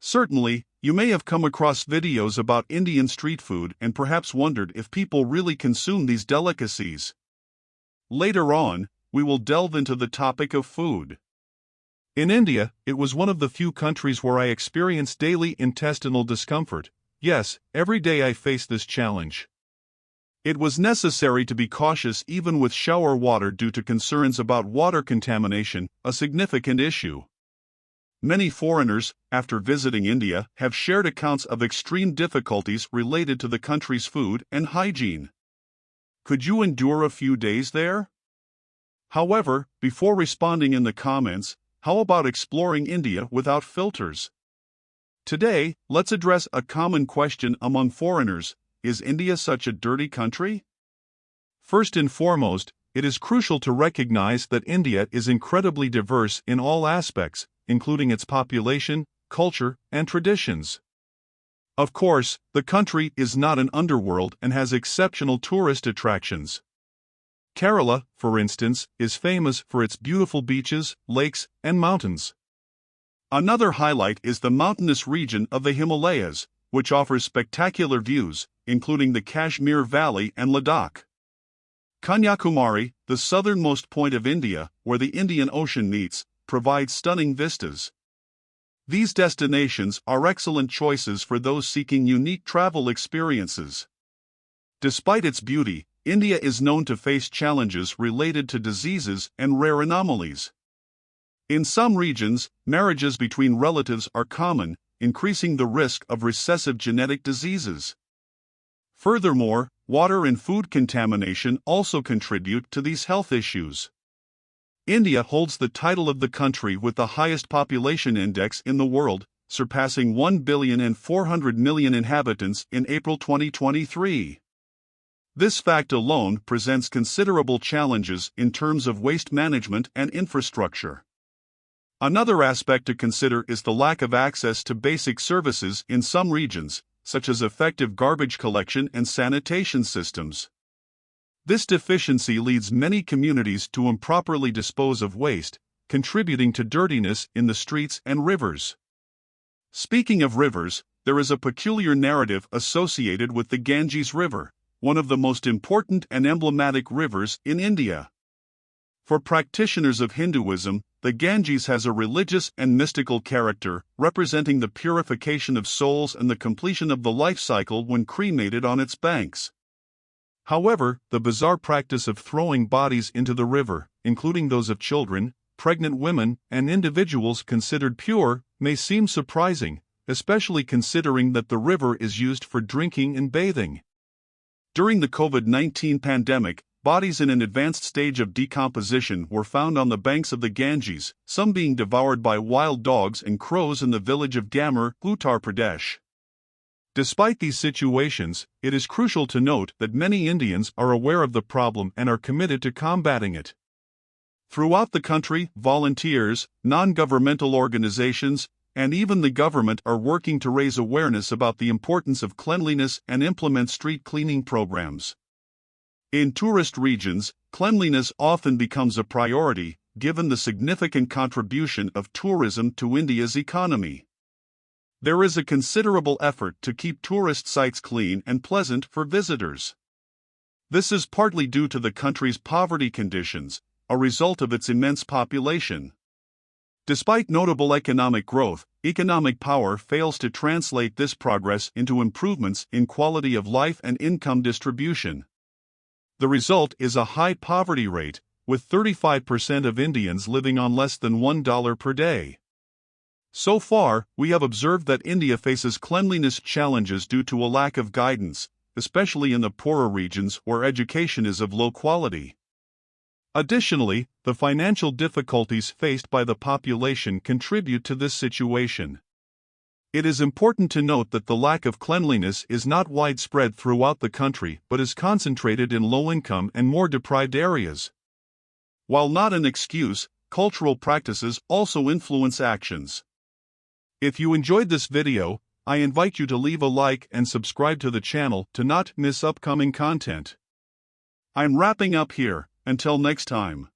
Certainly, you may have come across videos about Indian street food and perhaps wondered if people really consume these delicacies. Later on, we will delve into the topic of food. In India, it was one of the few countries where I experienced daily intestinal discomfort. Yes, every day I faced this challenge. It was necessary to be cautious even with shower water due to concerns about water contamination, a significant issue. Many foreigners, after visiting India, have shared accounts of extreme difficulties related to the country's food and hygiene. Could you endure a few days there? However, before responding in the comments, how about exploring India without filters? Today, let's address a common question among foreigners: is India such a dirty country? First and foremost, it is crucial to recognize that India is incredibly diverse in all aspects, including its population, culture, and traditions. Of course, the country is not an underworld and has exceptional tourist attractions. Kerala, for instance, is famous for its beautiful beaches, lakes, and mountains. Another highlight is the mountainous region of the Himalayas, which offers spectacular views, including the Kashmir Valley and Ladakh. Kanyakumari, the southernmost point of India, where the Indian Ocean meets, provides stunning vistas. These destinations are excellent choices for those seeking unique travel experiences. Despite its beauty, India is known to face challenges related to diseases and rare anomalies. In some regions, marriages between relatives are common, increasing the risk of recessive genetic diseases. Furthermore, water and food contamination also contribute to these health issues. India holds the title of the country with the highest population index in the world, surpassing 1,400,000,000 inhabitants in April 2023. This fact alone presents considerable challenges in terms of waste management and infrastructure. Another aspect to consider is the lack of access to basic services in some regions, such as effective garbage collection and sanitation systems. This deficiency leads many communities to improperly dispose of waste, contributing to dirtiness in the streets and rivers. Speaking of rivers, there is a peculiar narrative associated with the Ganges River, one of the most important and emblematic rivers in India. For practitioners of Hinduism, the Ganges has a religious and mystical character, representing the purification of souls and the completion of the life cycle when cremated on its banks. However, the bizarre practice of throwing bodies into the river, including those of children, pregnant women, and individuals considered pure, may seem surprising, especially considering that the river is used for drinking and bathing. During the COVID-19 pandemic, bodies in an advanced stage of decomposition were found on the banks of the Ganges, some being devoured by wild dogs and crows in the village of Gamur, Uttar Pradesh. Despite these situations, it is crucial to note that many Indians are aware of the problem and are committed to combating it. Throughout the country, volunteers, non-governmental organizations, and even the government are working to raise awareness about the importance of cleanliness and implement street cleaning programs. In tourist regions, cleanliness often becomes a priority, given the significant contribution of tourism to India's economy. There is a considerable effort to keep tourist sites clean and pleasant for visitors. This is partly due to the country's poverty conditions, a result of its immense population. Despite notable economic growth, economic power fails to translate this progress into improvements in quality of life and income distribution. The result is a high poverty rate, with 35% of Indians living on less than $1 per day. So far, we have observed that India faces cleanliness challenges due to a lack of guidance, especially in the poorer regions where education is of low quality. Additionally, the financial difficulties faced by the population contribute to this situation. It is important to note that the lack of cleanliness is not widespread throughout the country but is concentrated in low-income and more deprived areas. While not an excuse, cultural practices also influence actions. If you enjoyed this video, I invite you to leave a like and subscribe to the channel to not miss upcoming content. I'm wrapping up here. Until next time.